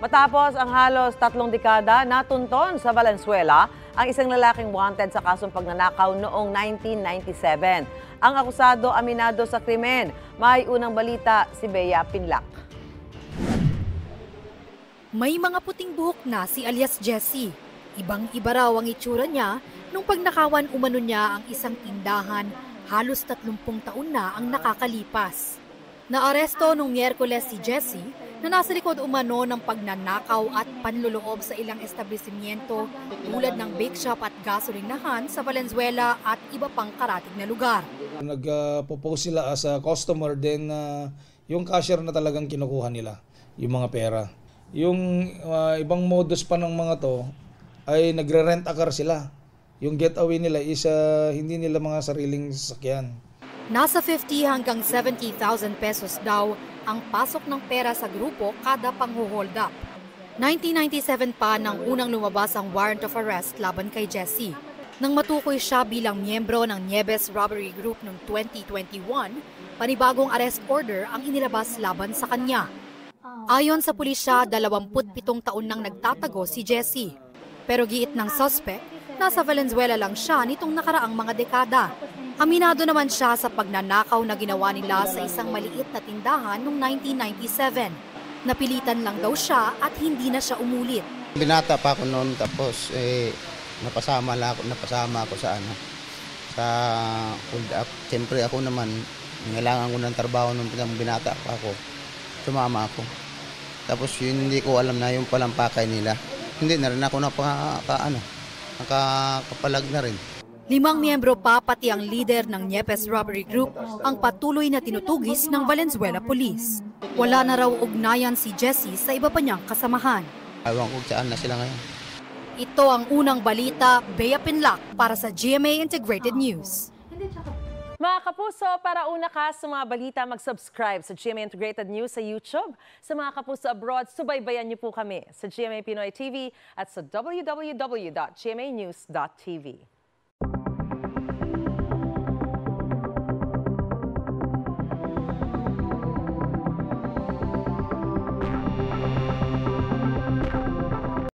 Matapos ang halos 3 dekada, natunton sa Valenzuela ang isang lalaking wanted sa kasong pagnanakaw noong 1997. Ang akusado aminado sa krimen. May unang balita si Bea Pinlac. May mga puting buhok na si alias Jessie. Ibang-iba raw ang itsura niya nung pagnakawan umano niya ang isang tindahan. Halos 30 taon na ang nakakalipas. Naaresto nung Miyerkules si Jessie na nasa likod umano ng pagnanakaw at panluloob sa ilang establishmento tulad ng bake shop at gasolinahan sa Valenzuela at iba pang karatig na lugar. Nagpo-post sila as a customer, then yung cashier na talagang kinukuha nila, yung mga pera. Yung ibang modus pa ng mga to ay nagre-rent a car sila. Yung getaway nila is hindi nila mga sariling sasakyan. Nasa 50 hanggang 70,000 pesos daw ang pasok ng pera sa grupo kada pang-hold up. 1997 pa nang unang lumabas ang warrant of arrest laban kay Jessie. Nang matukoy siya bilang miyembro ng Nieves Robbery Group noong 2021, panibagong arrest order ang inilabas laban sa kanya. Ayon sa pulisya, 27 taon nang nagtatago si Jessie. Pero giit ng suspect, nasa Valenzuela lang siya nitong nakaraang mga dekada. Aminado naman siya sa pagnanakaw na ginawa nila sa isang maliit na tindahan noong 1997. Napilitan lang daw siya at hindi na siya umulit. Binata pa ako noon, tapos napasama ako sa hold up. Siyempre ako naman, kailangan ko ng trabaho nung binata pa ako. Sumama ako. Tapos yun, hindi ko alam na yung palang pakay nila. Hindi na rin ako nakapalag na rin. 5 miyembro pa pati ang leader ng Nieves Robbery Group ang patuloy na tinutugis ng Valenzuela Police. Wala na raw ugnayan si Jessie sa iba pa niyang kasamahan. Ewan ko saan na sila ngayon. Ito ang unang balita, Bea Pinlac para sa GMA Integrated News. Mga kapuso, para una ka sa mga balita, mag-subscribe sa GMA Integrated News sa YouTube. Sa mga kapuso abroad, subaybayan niyo po kami sa GMA Pinoy TV at sa www.gmanews.tv.